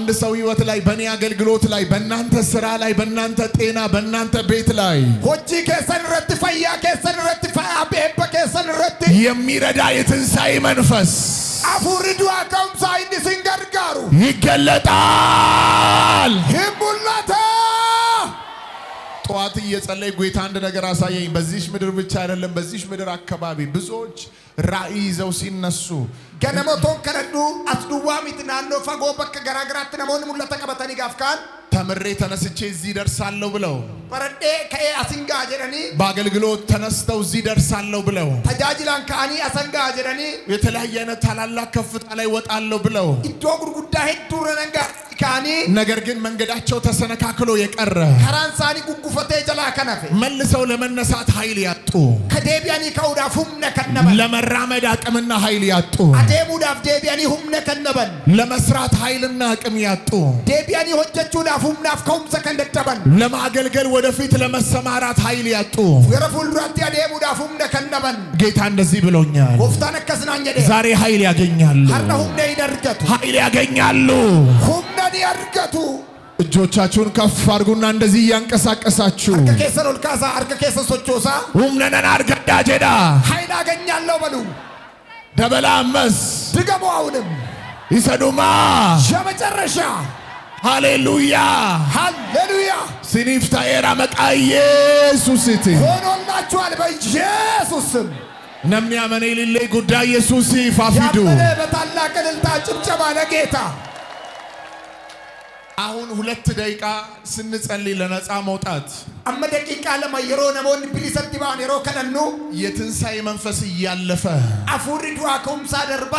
በአንድ ሰው ህይወት ላይ በእኔ አገልግሎት ላይ በእናንተ ስራ ላይ በእናንተ ጤና በእናንተ ቤት ላይ ሆጂ ከሰን ረቲ ፈያ ከሰን ረቲ ፈያ ቤበ ከሰን ረቲ የሚረዳ የትንሣኤ መንፈስ አፉሪዱ አካውንሳ እንዲስንገርጋሩ ይገለጣል። ህሙላታ ጠዋት እየጸለይ ጌታ አንድ ነገር አሳየኝ። በዚህ ምድር ብቻ አይደለም በዚህ ምድር አካባቢ ብዙዎች ራእይ ይዘው ሲነሱ ገነሞቶን ከነዱ አስዱዋሚት ናኖ ፈጎ በከ ገራገራት ነሞን ሙለተ ቀበተኒ ጋፍካን ተምሬ ተነስቼ እዚህ ደርሳለሁ ብለው በረዴ ከኤ አስንጋ ጀደኒ በአገልግሎት ተነስተው እዚህ ደርሳለሁ ብለው ተጃጅላን ካኒ አሰንጋ ጀደኒ የተለያየ አይነት ታላላቅ ከፍታ ላይ ወጣለሁ ብለው ኢዶ ጉርጉዳ ሄዱረ ነንጋ ካኒ ነገር ግን መንገዳቸው ተሰነካክሎ የቀረ ከራንሳኒ ጉጉፈቴ ጀላ ከነፈ መልሰው ለመነሳት ኃይል ያጡ ከዴቢያኒ ከውዳ ሁምነ ከነበ ለመራመድ አቅምና ኃይል ያጡ አዴሙዳፍ ዴቢያኒ ሁምነ ከነበን ለመስራት ኃይልና አቅም ያጡ ዴቢያኒ ሆጀቹዳ ሁምናፍ ከውምሰ ከንደደበን ለማገልገል ወደፊት ለመሰማራት ኃይል ያጡ ገረፉልራቲ አዴሙዳፍ ሁምነ ከነበን ጌታ እንደዚህ ብሎኛል። ወፍታነ ከስናኘደ ዛሬ ኃይል ያገኛሉ። ሀረ ሁምነ ይደርገቱ ኃይል ያገኛሉ። ሁምነ ይደርገቱ እጆቻችሁን ከፍ አድርጉና እንደዚህ ያንቀሳቀሳችሁ ከከሰል ወልካሳ አርከከሰ ሶቾሳ ሁምነና አርገዳ ጀዳ ኃይል ያገኛለሁ በሉ ደበላመስ ድገሙ አሁንም ይሰዱማ የመጨረሻ ሃሌሉያ ሃሌሉያ ሲኒፍታ ኤራ መቃ ኢየሱስቲ ሆኖላችኋል በኢየሱስ ስም ነምኒ አመኔ ሊሌ ጉዳይ ኢየሱስ ፋፊዱ ያመነ በታላቅ እልልታ ጭብጨባ ለጌታ አሁን 2 ደቂቃ ስንጸልይ ለነፃ መውጣት አመ ደቂቃ ለማየሮ ነሞን ቢሊሰት ዲባን የሮ ከነኑ የትንሣኤ መንፈስ እያለፈ አፉሪ ዱአ ኮምሳ ደርባ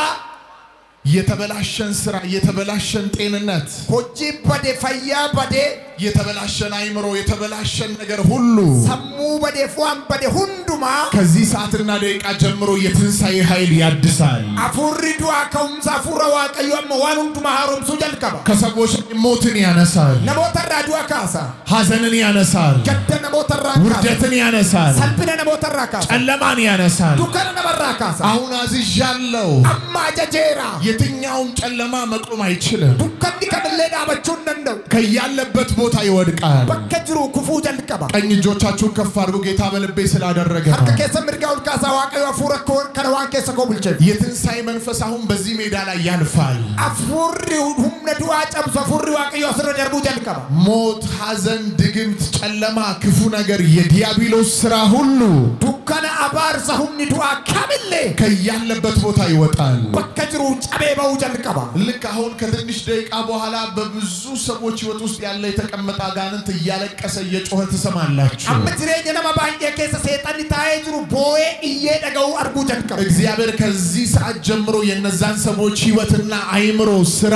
የተበላሸን ስራ የተበላሸን ጤንነት ሆጂ በደ ፈያ በደ የተበላሸን አይምሮ የተበላሸን ነገር ሁሉ ሰሙ በደ ፏን በደ ሁንዱማ ከዚህ ሰዓትና ደቂቃ ጀምሮ የትንሣኤ ኃይል ያድሳል። አፉሪ ዱአ ኮምሳ ፉራ ዋቀዩ አመዋን ሁንዱማ ሃሮምሱ ጀልከባ ከሰዎች ሞትን ያነሳል። ነሞተራ ዱአ ካሳ ሐዘንን ያነሳል። ገደ ነሞተራ ውርደትን ያነሳል። ሰልብነ ነሞተራ ካሳ ጨለማን ያነሳል። ዱከነ ነበራ ካሳ አሁን አዝዣለሁ። አማ ጀጀራ የትኛውም ጨለማ መቆም አይችልም። ዱከኒ ከመለዳ በቹን ነንደው ከያለበት ቦታ ይወድቃል። በከጅሩ ኩፉ ጀልቀባ ቀኝ እጆቻችሁን ከፍ አድርጉ። ጌታ በልቤ ስላደረገ ሀርከ ከሰ ምርጋውል ካሳ ዋቀዩ አፉረ ከነዋን ከሰ ኮብልቸ የትንሣኤ መንፈስ አሁን በዚህ ሜዳ ላይ ያልፋል። አፉሪ ሁምነ ዱአ ጨብሶ አፉሪ ዋቀዩ አስረ ደርቡ ጀልቀባ ሞት፣ ሐዘን፣ ድግምት፣ ጨለማ፣ ክፉ ነገር የዲያብሎስ ስራ ሁሉ ዱከነ አባርሰ ሁምኒ ዱአ ካምሌ ከያለበት ቦታ ይወጣል። በከጅሩ ጨቤባው ጀልቀባ ልክ አሁን ከትንሽ ደቂቃ በኋላ በብዙ ሰዎች ህይወት ውስጥ ያለ የተቀመጠ አጋንንት እያለቀሰ እየጮኸ ትሰማላችሁ። አምትሬኝ ነማ ባንየ ከሰ ሰይጣን ታይጅሩ ቦዬ እየደገው አርጉ ጀልቀባ እግዚአብሔር ከዚህ ሰዓት ጀምሮ የነዛን ሰዎች ህይወትና አይምሮ ስራ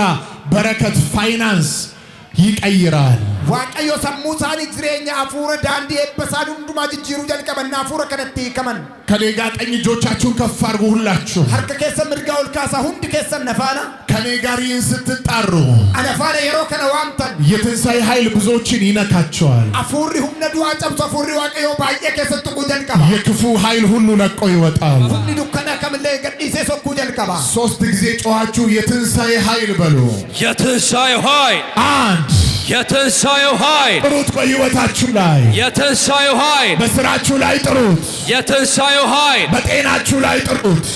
በረከት ፋይናንስ ይቀይራል። ዋቀዮ ሰሙሳኒ ዝሬኛ አፉረ ዳንዲ ኤበሳን ሁንዱማ ጅጅሩ ጀልቀበና አፉረ ከነቲ ከመን ከኔ ጋር ቀኝ እጆቻችሁን ከፍ አድርጉ ሁላችሁ። ሀርከ ከሰ ምርጋውል ካሳ ሁንድ ከሰ ነፋና ከኔ ጋር ይህን ስትጣሩ አነፋነ የሮ ከነ ዋምተን የትንሣኤ ኃይል ብዙዎችን ይነካቸዋል። አፉሪ ሁምነ ዱአ ጨብሶ አፉሪ ዋቀዮ ባየ ከሰ ጥቁ ጀልቀባ የክፉ ኃይል ሁሉ ለቆ ይወጣል። ሁንዲ ዱከና ከመለ ገዲሴ ሶኩ ጀልቀባ 3 ጊዜ ጮኻችሁ የትንሣኤ ኃይል በሉ። የትንሣኤ ኃይል አንድ የትንሣኤው ኃይል ጥሩት። በሕይወታችሁ ላይ የትንሣኤው ኃይል በስራችሁ ላይ ጥሩት። የትንሣኤው ኃይል በጤናችሁ ላይ ጥሩት።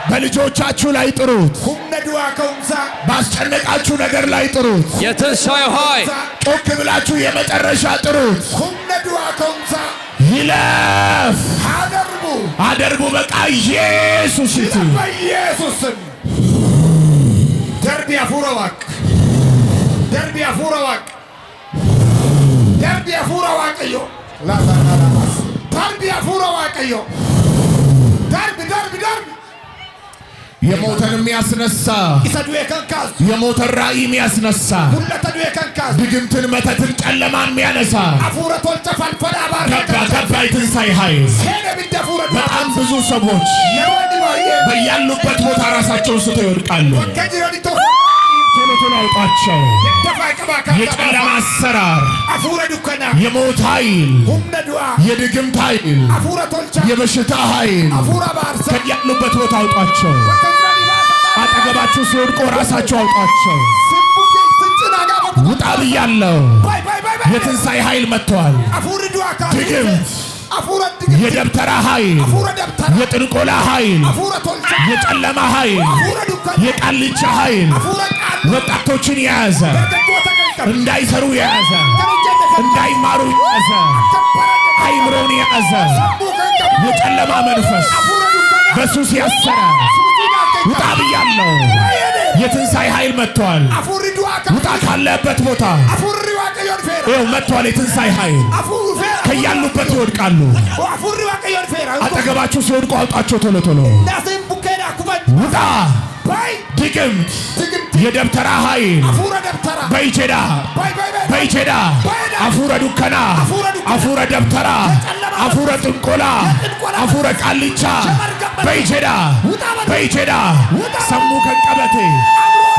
በልጆቻችሁ ላይ ጥሩት። ሁምነ ዱአ ከውምሳ ባስጨነቃችሁ ነገር ላይ ጥሩት። የትንሣኤው ኃይል ጮክ ብላችሁ የመጨረሻ ጥሩት። ሁምነ ዱአ ከውምሳ ይለፍ አደርጉ በቃ ኢየሱስ ይቱ በኢየሱስ ስም ደርቢ አፉረ ዋቅ ደርቢ አፉረ ዋቅ ደርቢ አፉረ ዋቅዮ ላላላላስ ደርቢ አፉረ ዋቅዮ ደርቢ የሞተን የሚያስነሳ ኢሰዱ የከንካስ የሞተን ራእይ የሚያስነሳ ሁለተዱ የከንካስ ድግምትን፣ መተትን፣ ጨለማን የሚያነሳ አፉረ ቶልጨ ፈልፈላ ባር ገባ የትንሣኤ ኃይል ሴነ ቢደፉረ በጣም ብዙ ሰዎች በያሉበት ቦታ ራሳቸውን ስተው ይወድቃሉ። ከጅሮዲቶ ቶሎ አውጣቸው። ተፋቀባካ የጨለማ አሰራር፣ አፉረ ዱከና የሞት ኃይል፣ ሁምነ ዱአ የድግምት ኃይል፣ አፉረ ቶልጨ የበሽታ ኃይል አፉረ ባርሰ ከያሉበት ቦታ አውጣቸው። አጠገባችሁ ሲወድቁ ራሳቸው አውጣቸው። ስቡኬ ውጣ ብያለሁ። የትንሣኤ ኃይል መጥቷል። ድግምት፣ የደብተራ ኃይል፣ የጥንቆላ ኃይል፣ የጨለማ ኃይል፣ የቃልቻ ኃይል ወጣቶችን የያዘ እንዳይሰሩ የያዘ እንዳይማሩ የያዘ አይምሮን የያዘ የጨለማ መንፈስ በሱስ ያሰረ ውጣ ብያለሁ። የትንሣኤ ኃይል መጥቷል። ውጣ ካለበት ቦታ ይኸው መጥቷል። የትንሣኤ ኃይል ከያሉበት ይወድቃሉ። አጠገባችሁ ሲወድቁ አውጣቸው ቶሎ ቶሎ። ውጣ ድግምት፣ የደብተራ ኃይል በይቼዳ በይቼዳ አፉረ ዱከና አፉረ ደብተራ አፉረ ጥንቆላ አፉረ ቃልቻ በይቼዳ በይቼዳ ሰሙ ከንቀበቴ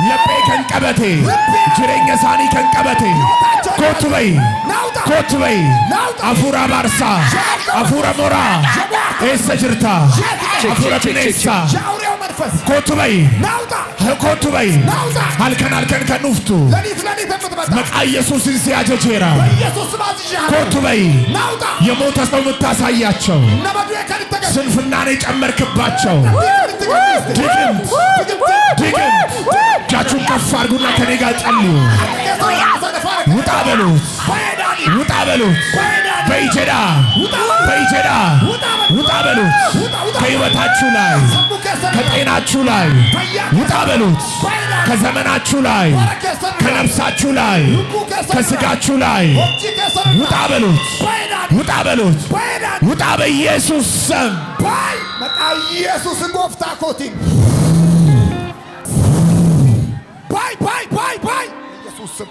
ለጴ ከንቀበቴ ጅሬኛ ሳኒ ከንቀበቴ ኮቱበይ ኮቱበይ አፉራ ባርሳ አፉረ ሞራ ኤሰ ጅርታ አፉረ ፒኔሳ ኮቱበይ ኮቱበይ halkan halkan ከኑፍቱ መቃ ኢየሱስን ሲያጀጀራ ኮቱበይ የሞተ ሰው የምታሳያቸው ስንፍናን የጨመርክባቸው ድግምት ድግምት እጃችሁን ከፍ አድርጉና ከኔ ጋር ጸልዩ። ውጣ በሉት ውጣ በሉት በይቼዳ በይቼዳ ውጣ በሉት ከሕይወታችሁ ላይ ከጤናችሁ ላይ ውጣ በሉት ከዘመናችሁ ላይ ከነፍሳችሁ ላይ ከስጋችሁ ላይ ውጣ በሉት ውጣ በሉት ውጣ በኢየሱስ ስም መጣ ኢየሱስ ጎፍታ ኮቲን ባይ ባይ ባይ ባይ ኢየሱስ ስም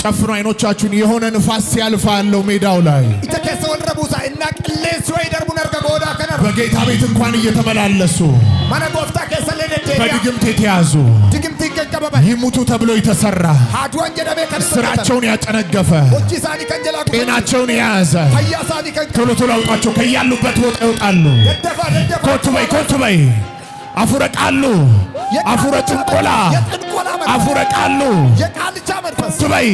ጨፍኑ አይኖቻችሁን። የሆነ ንፋስ ሲያልፍ ያለው ሜዳው ላይ ኢተከሰወን ረቡሳ እና ቅሌስ ወይ ደርቡ ነርገ ጎዳ ከነ በጌታ ቤት እንኳን እየተመላለሱ ማነ ጎፍታ ከሰለደተ በድግምት የተያዙ ድግምት ይገቀበበ ይሙቱ ተብሎ የተሰራ አድዋን ጀደበ ስራቸውን ያጨነገፈ ወጪሳኒ ከንጀላ ጤናቸውን የያዘ ፈያሳኒ ከን ቶሎ ቶሎ አውጣቸው። ከያሉበት ቦታ ይወጣሉ። ደደፋ ደደፋ ኮቱበይ አፉረ ቃሉ አፉረ ጥንቆላ አፉረ ቃሉ የቃልቻ መንፈስ ትበይ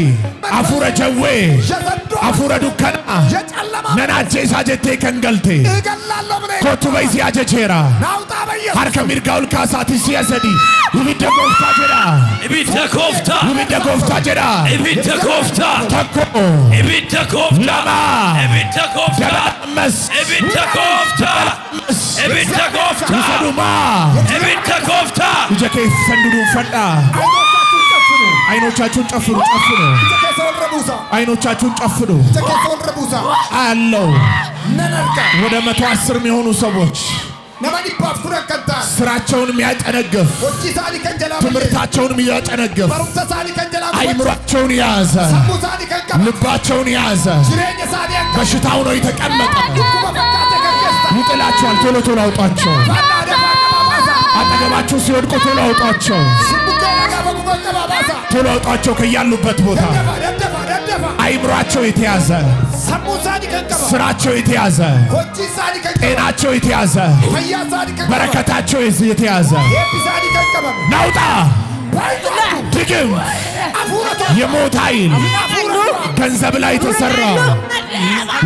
አፉረ ጀዌ አፉረ ዱከና ነናቼ ሳጀቴ ከንገልቴ ኮቱበይ ሲያጀቼራ harka mirga ol kaasati siyasadi ibidda gooftaa jedha ibidda gooftaa ibidda gooftaa jedha ibidda gooftaa takko ibidda gooftaa lama ibidda gooftaa mas ibidda gooftaa ibidda gooftaa saduma ibidda gooftaa ija keessan duduunfadha አይኖቻችሁን ጨፍኑ ጨፍኑ አይኖቻችሁን ጨፍኑ አለው ወደ 110 የሚሆኑ ሰዎች ስራቸውን የሚያጨነግፍ ትምህርታቸውን የሚያጨነግፍ አይምሯቸውን የያዘ ልባቸውን የያዘ በሽታው ነው የተቀመጠ ይጥላቸዋል። ቶሎ ቶሎ አውጧቸው። አጠገባችሁ ሲወድቁ ቶሎ አውጧቸው። ቶሎ አውጧቸው ከያሉበት ቦታ። አይምሯቸው የተያዘ ስራቸው የተያዘ ጤናቸው የተያዘ በረከታቸው የተያዘ ናውጣ ድግም የሞት ኃይል ገንዘብ ላይ ተሰራ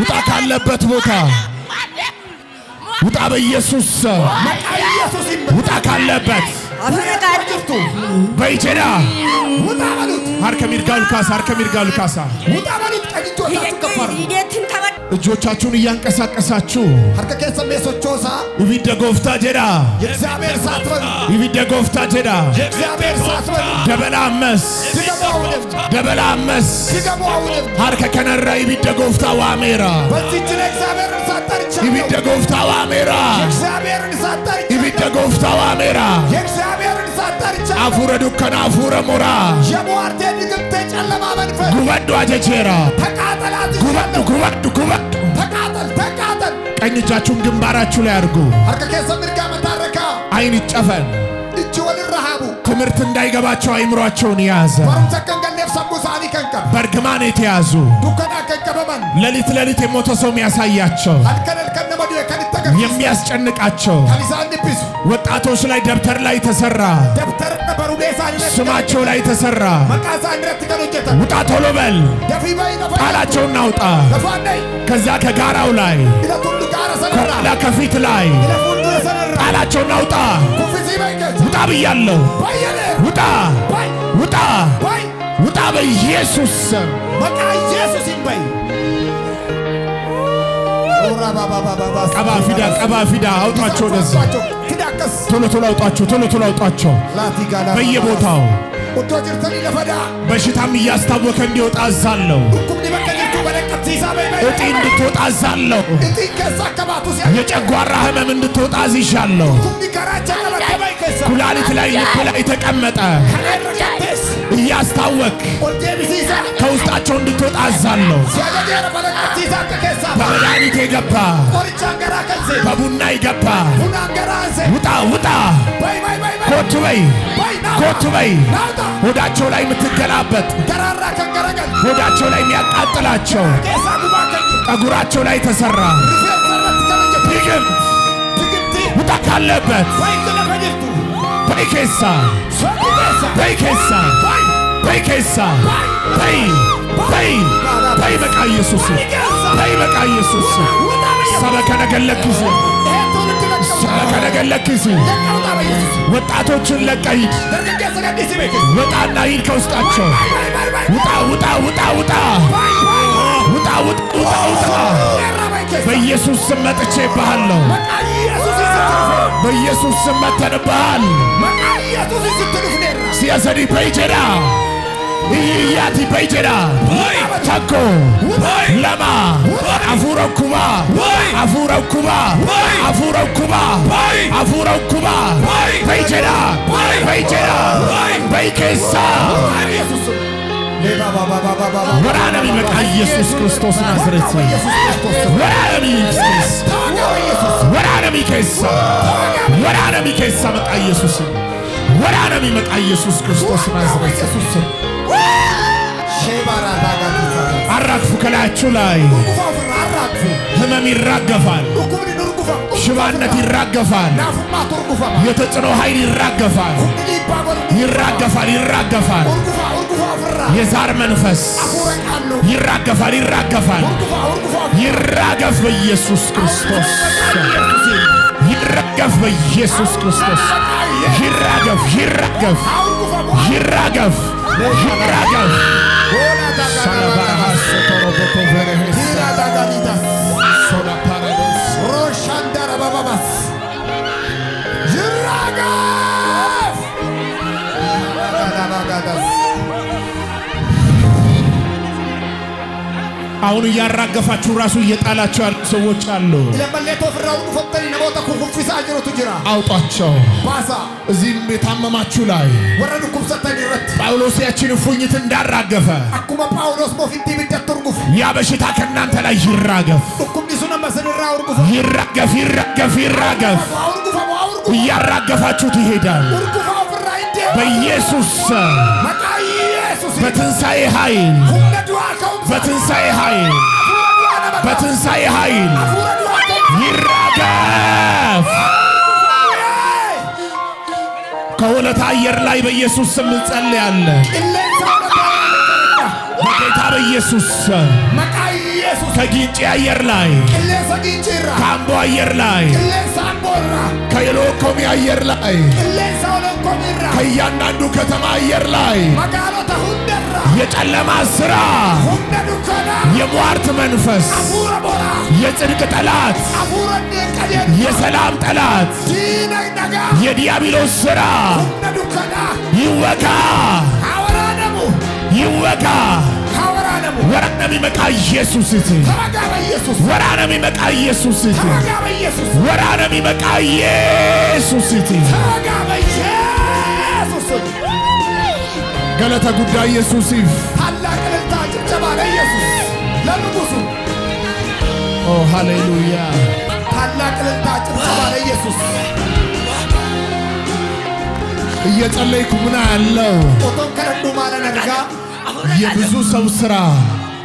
ውጣ ካለበት ቦታ ውጣ በኢየሱስ ውጣ ካለበት በይቼዳ harka mirga ol kaasa እጆቻችሁን እያንቀሳቀሳችሁ ibidda gooftaa jedha ibidda gooftaa jedha dabala ammas harka kanarra ibidda gooftaa waameera ibidda gooftaa waameera ibidda gooftaa waameera afuura dukkana afuura moraa gubaddu ajajeera gubaddu ቀኝ እጃችሁን ግንባራችሁ ላይ አድርጉ። አይን ይጨፈን። ትምህርት እንዳይገባቸው አይምሯቸውን ያዘ። በርግማን የተያዙ ሌሊት የሞተ ሰው የሚያሳያቸው የሚያስጨንቃቸው ወጣቶች ላይ ደብተር ላይ ተሰራ፣ ስማቸው ላይ ተሰራ። ውጣ ቶሎ በል ጣላቸውና ውጣ። ከዛ ከጋራው ላይ ከኋላ ከፊት ላይ ጣላቸውና ውጣ። ውጣ ብያለሁ። ውጣ ውጣ ውጣ በኢየሱስ ስም። ቀባ ፊዳ አውጣቸው። ወደዚህ ቶሎ ቶሎ አውጣቸው። ቶሎ ቶሎ አውጣቸው በየቦታው። በሽታም እያስታወከ እንዲወጣ አዛለሁ። እጢ እንድትወጣ አዛለሁ። የጨጓራ ህመም እንድትወጣ አዝዣለሁ። ኩላሊት ላይ ልብ ላይ ተቀመጠ እያስታወክ ከውስጣቸው እንድትወጣ አዛለሁ። በመድኃኒት የገባ በቡና የገባ ውጣ ውጣ። ኮቱ በይ ኮቱ በይ። ሆዳቸው ላይ የምትገላበጥ ሆዳቸው ላይ የሚያቃጥላቸው ጠጉራቸው ላይ ተሰራ ድግምት ውጣ ካለበት በይኬሳ በይኬሳ በይኬሳ በይ በይ በይ በቃ ኢየሱስ በይ በቃ ኢየሱስ ሰበከነገለክስ ሰበከነገለክስ ወጣቶችን ለቀሂድ ወጣና ሂድ ከውስጣቸው ውጣ ውጣ ውጣ ውጣ ውጣ ውጣ ውጣ። በኢየሱስ ስም መጥቼብሃለሁ። በኢየሱስ ስም መተንብሃል። ሲያሰዲ በይጀዳ ኢያቲ በይጀዳ ታኮ ለማ አፉረው ኩባ አፉረው ኩባ አፉረው ኩባ አፉረው ኩባ በይጀዳ በይጀዳ በይኬሳ ወራነሚ መቃ ኢየሱስ ክርስቶስ ናዝሬት ወራነሚ ኢየሱስ ወራነሚ ኬሳ ወራነሚ ኬሳ መቃ ኢየሱስ ወራነሚ መቃ ኢየሱስ ክርስቶስ ናዝሬት አራግፉ። ከላያችሁ ላይ ህመም ይራገፋል። ሽባነት ይራገፋል። የተጽዕኖ ኃይል ይራገፋል። ይራገፋል ይራገፋል። የዛር መንፈስ ይራገፋል ይራገፋል። ይራገፍ በኢየሱስ ክርስቶስ ይራገፍ በኢየሱስ ክርስቶስ ይራገፍ ይራገፍ ይራገፍ ይራገፍ። ሰላባራስ ቶሮቦቶ ቨረሄስ ሶላ ፓራዶስ ሮሻንዳራ ባባባስ ይራገፍ ባጋዳስ። አሁን እያራገፋችሁ ራሱ እየጣላችሁ ያሉ ሰዎች አሉ። አውጧቸው። እዚህም የታመማችሁ ላይ ጳውሎስ ያችን እፉኝት እንዳራገፈ ያ በሽታ ከእናንተ ላይ ይራገፍ ይራገፍ ይራገፍ ይራገፍ። እያራገፋችሁ ትሄዳል በኢየሱስ በትንሣኤ ኃይል በትንሣኤ ኃይል በትንሣኤ ኃይል ይራገፍ። ከሁለት አየር ላይ በኢየሱስ ስም እንጸልያለን። በጌታ በኢየሱስ ከጊንጪ አየር ላይ ከአምቦ አየር ላይ ከሎኮሚ አየር ላይ ከእያንዳንዱ ከተማ አየር ላይ የጨለማ ሥራ የሟርት መንፈስ የጽድቅ ጠላት የሰላም ጠላት የዲያብሎስ ሥራ ይወጋ ይወጋ። ወራነሚ መቃ ኢየሱስ ወራነሚ መቃ ኢየሱስ ወራነሚ መቃ ኢየሱስ ገለተ ጉዳይ ኢየሱስ ታላቅ እልልታ ጭብጨባ ለኢየሱስ ለንጉሡ። ኦ ሃሌሉያ! ታላቅ እልልታ ጭብጨባ ለኢየሱስ። እየጸለይኩ ምን አለው? ኦቶን ከረዱ ማለ ነርጋ የብዙ ሰው ሥራ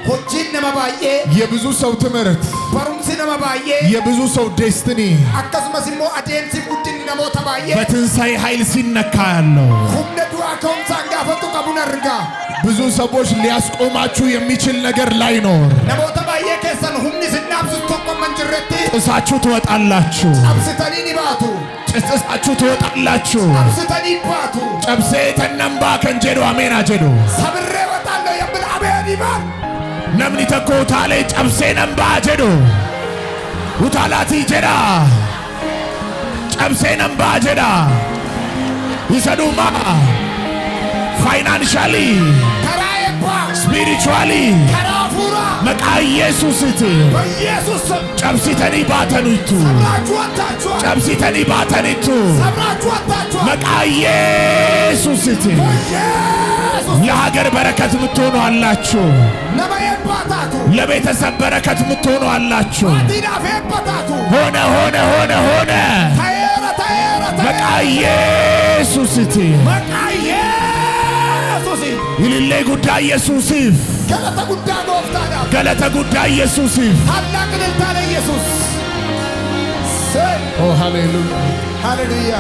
hojiin nama baay'ee የብዙ ሰው ትምህርት barumsi nama baay'ee የብዙ ሰው ዴስቲኒ akkasumas immoo adeemsi guddinni namoota baay'ee በትንሣኤ ኃይል ሲነካ ያለው humna du'aa ka'umsaan gaafatu qabuun argaa ብዙ ሰዎች ሊያስቆማችሁ የሚችል ነገር ላይኖር namoota baay'ee keessan humni isin dhaabsisu tokko hin jirretti ጥሳችሁ ትወጣላችሁ cabsitanii ni baatu ጥሳችሁ ትወጣላችሁ cabsitanii baatu ጨብሴ ተነምባ ከንጀዶ አሜን አጀዶ sabirree waxaallee yemmuu ameen imaan namni tokko utaalee cabsee nambaa jedhu utaalaatii jedha cabsee nambaa jedha isa dhumaa faayinaanshaali karaa eebbaa spirituwaali karaa hafuuraa maqaa Yesuusitti በኢየሱስ ስም cabsitanii baataniittu ሰብራችሁ ወጥታችኋል cabsitanii baataniittu ሰብራችሁ ወጥታችኋል maqaa Yesuusitti በኢየሱስ ለሀገር በረከት የምትሆኑ አላችሁ nama eebbaataatu ለቤተሰብ በረከት የምትሆኑ አላችሁ maatiidhaaf eebbaataatu ሆነ ሆነ ሆነ ሆነ ta'eera ta'eera maqaa Yesuusitti maqaa Yesuusi ilillee guddaa Yesuusiif galata guddaa gooftaadhaaf galata guddaa Yesuusiif ታላቅ እልልታ ለኢየሱስ ኦ ሃሌሉያ ሃሌሉያ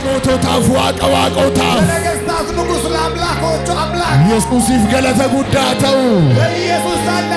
ሞቶታፍ ዋቀዋቆታፍ ለነገሥታት ንጉሥ ለአምላኮቹ አምላክ ኢየሱሲፍ ገለተ ጉዳተው ለኢየሱስ ታላቅ